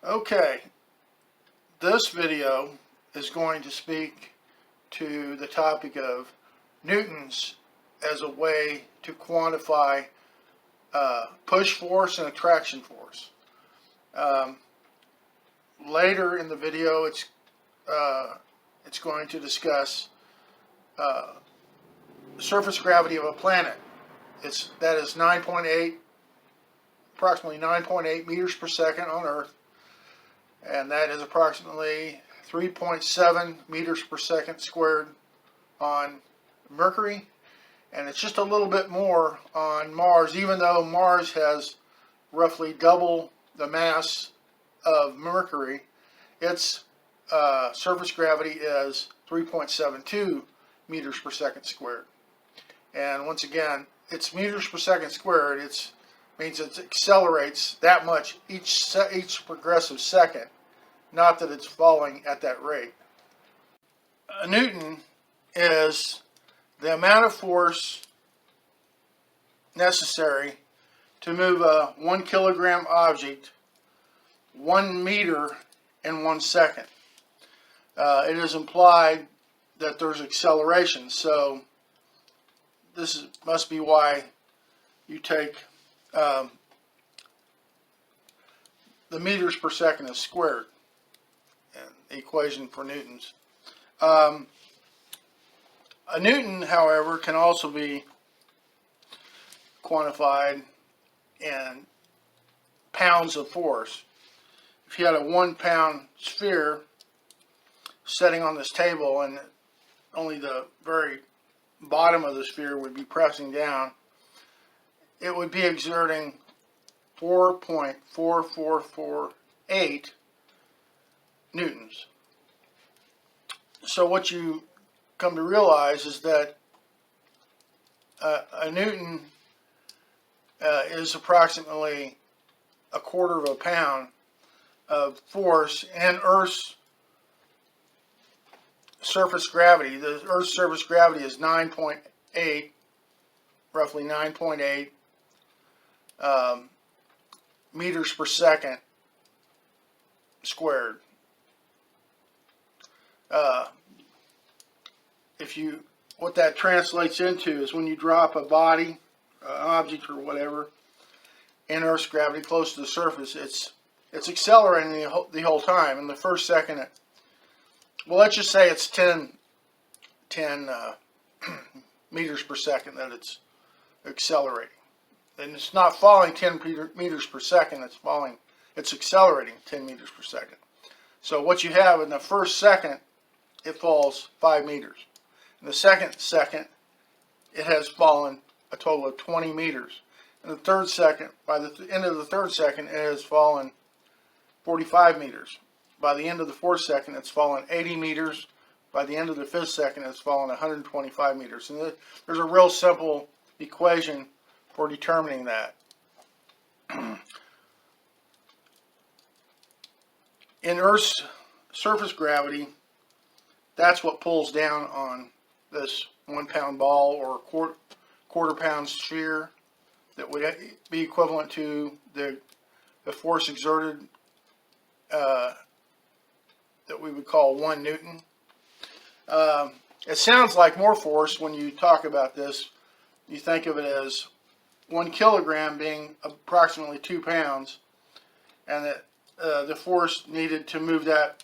Okay, this video is going to speak to the topic of newtons as a way to quantify push force and attraction force. Later in the video, it's going to discuss surface gravity of a planet. That is approximately 9.8 meters per second on Earth, and that is approximately 3.7 meters per second squared on Mercury, and it's just a little bit more on Mars, even though Mars has roughly double the mass of Mercury. Its surface gravity is 3.72 meters per second squared. And once again, it's meters per second squared. It means it accelerates that much each progressive second, not that it's falling at that rate. A newton is the amount of force necessary to move a 1 kilogram object 1 meter in 1 second. It is implied that there's acceleration, so this must be why you take the meters per second is squared in the equation for newtons. A newton, however, can also be quantified in pounds of force. If you had a 1 pound sphere sitting on this table and only the very bottom of the sphere would be pressing down, it would be exerting 4.4448 newtons. So what you come to realize is that a newton is approximately a quarter of a pound of force, and Earth's surface gravity. The Earth's surface gravity is 9.8, roughly 9.8 meters per second squared. What that translates into is when you drop a body, object or whatever, in Earth's gravity close to the surface, it's accelerating the whole time. In the first second, well, let's just say it's 10 meters per second that it's accelerating. And it's not falling 10 meters per second, it's accelerating 10 meters per second. So what you have in the first second, it falls 5 meters. In the second, it has fallen a total of 20 meters. In the third second, by the end of the third second, it has fallen 45 meters. By the end of the fourth second, it's fallen 80 meters. By the end of the fifth second, it's fallen 125 meters. And there's a real simple equation for determining that. In Earth's surface gravity, that's what pulls down on this 1 pound ball or quarter pound sphere. That would be equivalent to the force exerted that we would call 1 newton. It sounds like more force when you talk about this. You think of it as 1 kilogram being approximately 2 pounds, and that the force needed to move that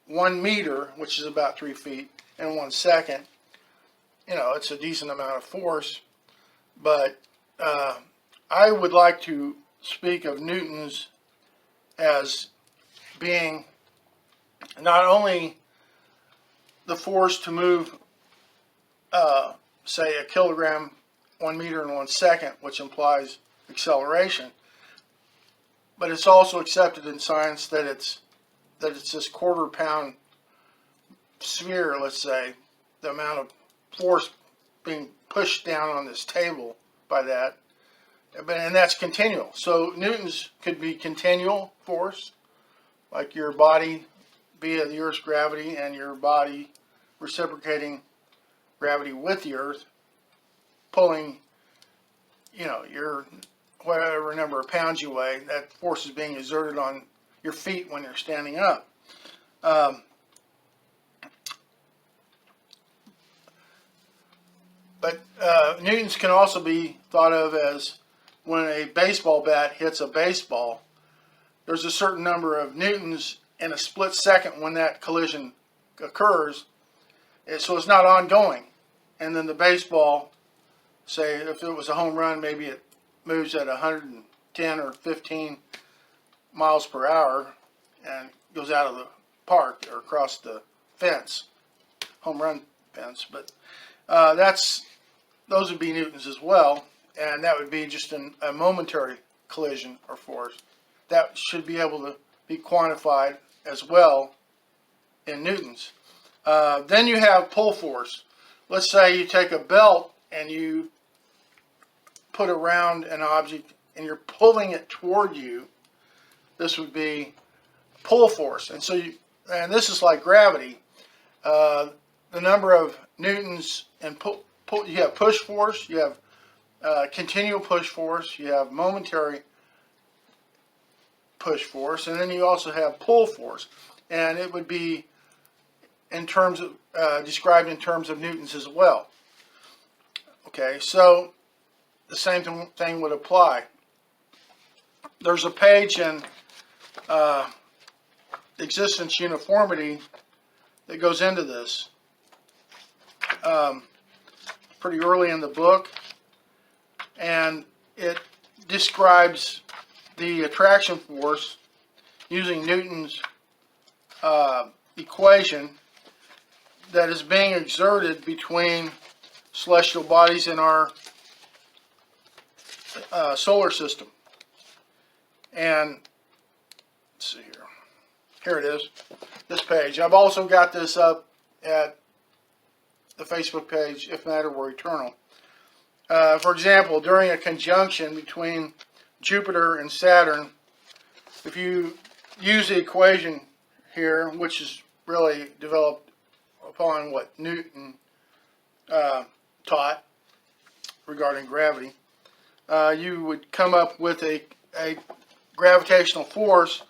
1 meter, which is about 3 feet, in 1 second. It's a decent amount of force, but I would like to speak of newtons as being not only the force to move, say, a kilogram 1 meter in 1 second, which implies acceleration, but it's also accepted in science that it's this quarter pound sphere, let's say, the amount of force being pushed down on this table by that, and that's continual. So newtons could be continual force, like your body via the Earth's gravity and your body reciprocating gravity with the Earth, pulling, your whatever number of pounds you weigh, that force is being exerted on your feet when you're standing up. But newtons can also be thought of as when a baseball bat hits a baseball. There's a certain number of newtons in a split second when that collision occurs, so it's not ongoing. And then the baseball, say if it was a home run, maybe it moves at 110 or 15 miles per hour and goes out of the park or across the fence, home run fence. But those would be newtons as well, and that would be just a momentary collision or force. That should be able to be quantified as well in newtons. Then you have pull force. Let's say you take a belt and you put around an object and you're pulling it toward you. This would be pull force. And so and this is like gravity. The number of newtons and you have push force, you have continual push force, you have momentary push force, and then you also have pull force. And it would be in terms of described in terms of newtons as well. Okay, so the same thing would apply. There's a page in existence uniformity that goes into this pretty early in the book, and it describes the attraction force using Newton's equation that is being exerted between celestial bodies in our solar system. And let's see here. Here it is, this page. I've also got this up at the Facebook page, If Matter Were Eternal. For example, during a conjunction between Jupiter and Saturn, if you use the equation here, which is really developed upon what Newton taught regarding gravity, you would come up with a gravitational force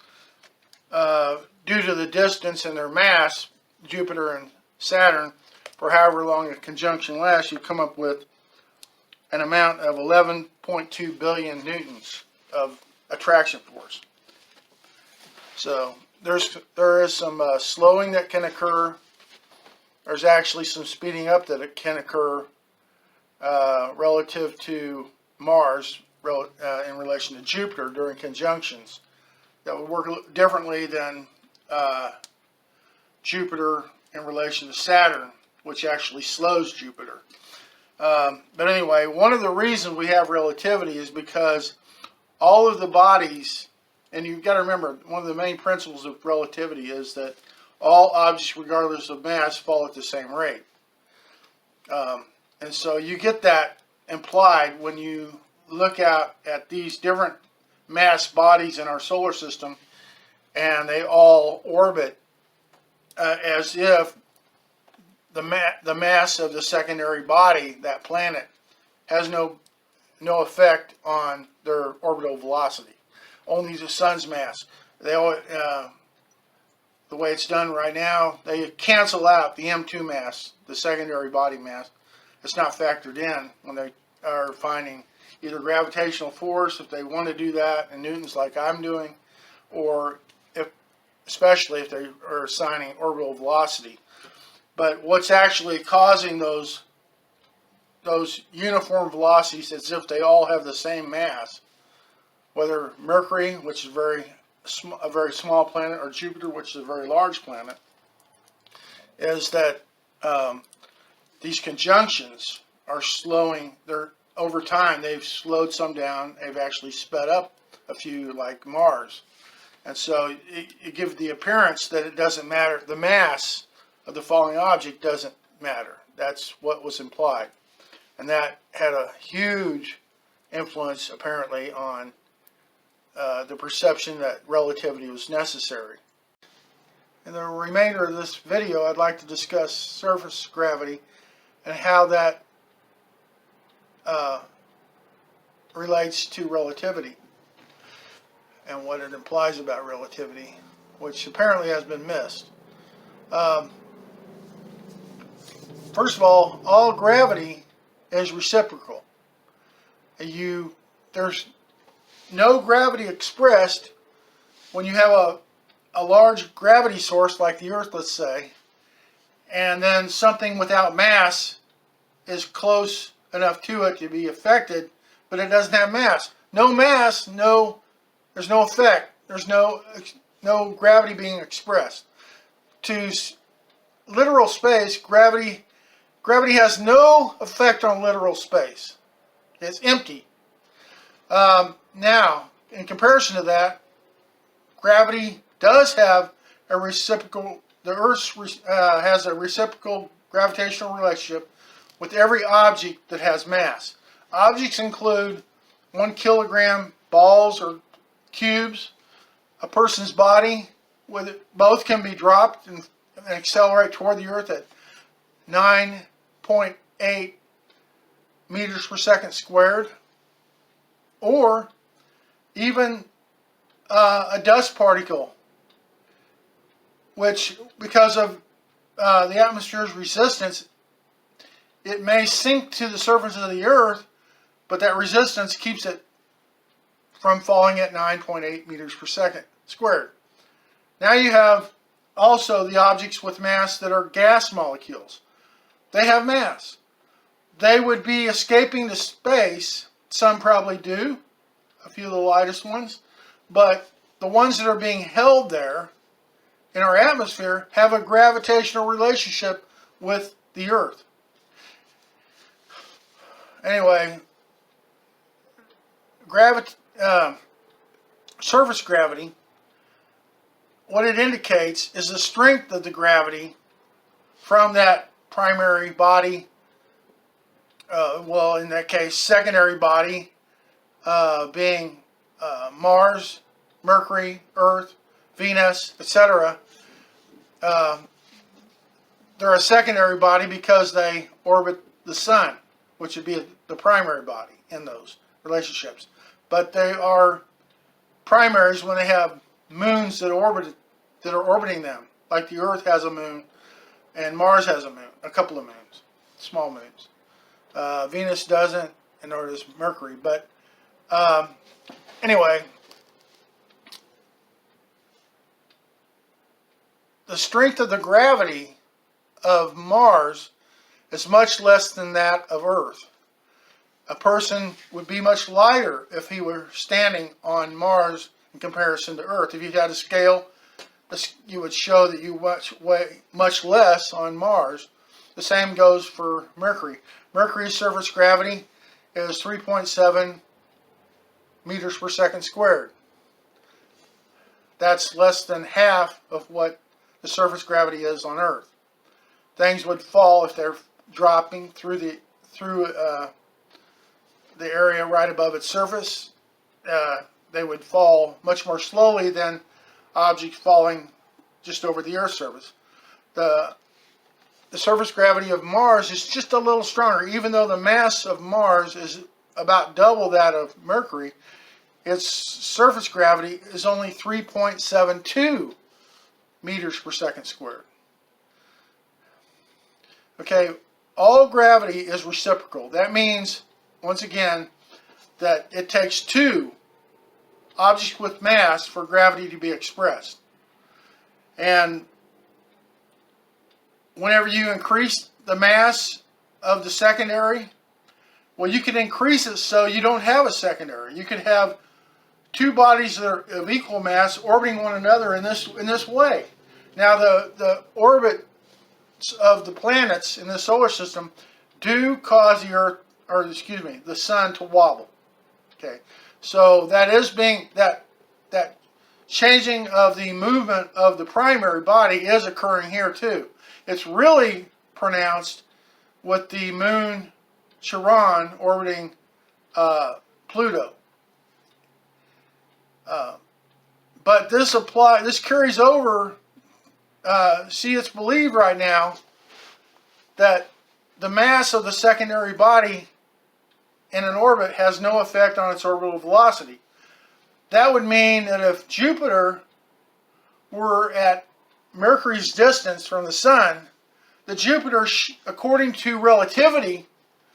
due to the distance and their mass, Jupiter and Saturn, for however long a conjunction lasts. You come up with an amount of 11.2 billion newtons of attraction force. So there is some slowing that can occur. There's actually some speeding up that it can occur relative to Mars in relation to Jupiter during conjunctions. That would work differently than Jupiter in relation to Saturn, which actually slows Jupiter. But anyway, one of the reasons we have relativity is because all of the bodies, and you've got to remember, one of the main principles of relativity is that all objects, regardless of mass, fall at the same rate. And so you get that implied when you look out at these different mass bodies in our solar system, and they all orbit as if the mass of the secondary body, that planet, has no effect on their orbital velocity. Only the sun's mass. They all, the way it's done right now, they cancel out the M2 mass, the secondary body mass. It's not factored in when they are finding either gravitational force, if they want to do that in newtons like I'm doing, or especially if they are assigning orbital velocity. But what's actually causing those uniform velocities, as if they all have the same mass, whether Mercury, which is a very small planet, or Jupiter, which is a very large planet, is that these conjunctions are slowing. Over time, they've slowed some down. They've actually sped up a few, like Mars. And so it gives the appearance that it doesn't matter. The mass of the falling object doesn't matter. That's what was implied. And that had a huge influence, apparently, on the perception that relativity was necessary. In the remainder of this video, I'd like to discuss surface gravity and how that relates to relativity and what it implies about relativity, which apparently has been missed. Um, First of all gravity is reciprocal. There's no gravity expressed when you have a large gravity source like the Earth, let's say, and then something without mass is close enough to it to be affected, but it doesn't have mass. No mass, there's no effect. There's no gravity being expressed. To literal space, gravity has no effect on literal space. It's empty. Now, in comparison to that, gravity does have a reciprocal, the Earth has a reciprocal gravitational relationship with every object that has mass. Objects include 1 kilogram balls or cubes, a person's body, both can be dropped and accelerate toward the Earth at 9.8 meters per second squared, or even a dust particle, which, because of the atmosphere's resistance, it may sink to the surface of the Earth, but that resistance keeps it from falling at 9.8 meters per second squared. Now you have also the objects with mass that are gas molecules. They have mass. They would be escaping to space. Some probably do, a few of the lightest ones, but the ones that are being held there in our atmosphere have a gravitational relationship with the Earth. Anyway, surface gravity, what it indicates is the strength of the gravity from that primary body, well, in that case, secondary body, being Mars, Mercury, Earth, Venus, etc. They're a secondary body because they orbit the sun, which would be the primary body in those relationships. But they are primaries when they have moons that are orbiting them, like the Earth has a moon and Mars has a moon, a couple of moons, small moons. Venus doesn't, and nor does Mercury. But anyway, the strength of the gravity of Mars is much less than that of Earth. A person would be much lighter if he were standing on Mars in comparison to Earth. If you had a scale, you would show that you weigh much less on Mars. The same goes for Mercury. Mercury's surface gravity is 3.7 meters per second squared. That's less than half of what the surface gravity is on Earth. Things would fall if they're dropping through the area right above its surface. They would fall much more slowly than objects falling just over the Earth's surface. The surface gravity of Mars is just a little stronger. Even though the mass of Mars is about double that of Mercury, its surface gravity is only 3.72 meters per second squared. Okay, all gravity is reciprocal. That means, once again, that it takes two objects with mass for gravity to be expressed. And whenever you increase the mass of the secondary, well, you can increase it so you don't have a secondary. You could have two bodies that are of equal mass orbiting one another in this way. Now, the orbits of the planets in the solar system do cause the sun to wobble. Okay, so that changing of the movement of the primary body is occurring here too. It's really pronounced with the moon Charon orbiting Pluto. But this carries over. See, it's believed right now that the mass of the secondary body in an orbit has no effect on its orbital velocity. That would mean that if Jupiter were at Mercury's distance from the Sun, the Jupiter, according to relativity,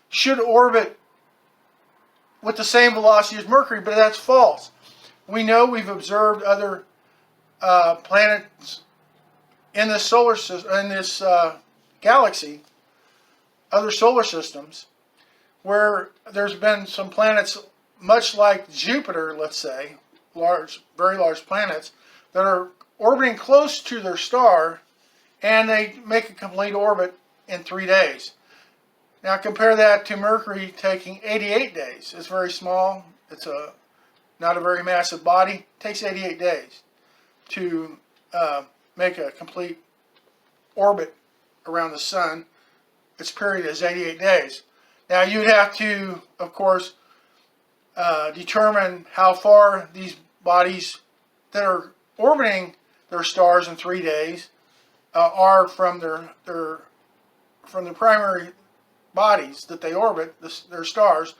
should orbit with the same velocity as Mercury, but that's false. We know we've observed other planets in this solar system, in this galaxy, other solar systems, where there's been some planets much like Jupiter, let's say, large, very large planets, that are orbiting close to their star, and they make a complete orbit in 3 days. Now compare that to Mercury taking 88 days. It's very small. It's not a very massive body. It takes 88 days to make a complete orbit around the Sun. Its period is 88 days. Now you'd have to, of course, determine how far these bodies that are orbiting their stars in 3 days are from their primary bodies that they orbit, their stars,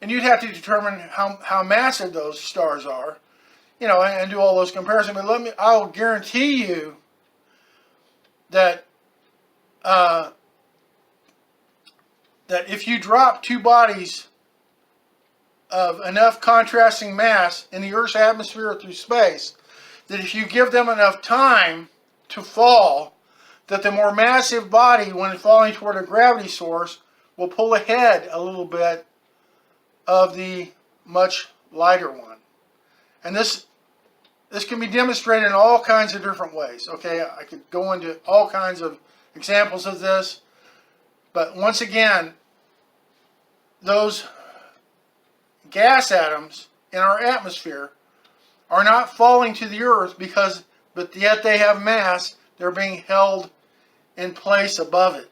and you'd have to determine how massive those stars are, you know, and do all those comparisons. But I'll guarantee you that that if you drop two bodies of enough contrasting mass in the Earth's atmosphere through space, that if you give them enough time to fall, that the more massive body, when falling toward a gravity source, will pull ahead a little bit of the much lighter one. And this can be demonstrated in all kinds of different ways. Okay, I could go into all kinds of examples of this, but once again, those gas atoms in our atmosphere are not falling to the Earth but yet they have mass. They're being held in place above it.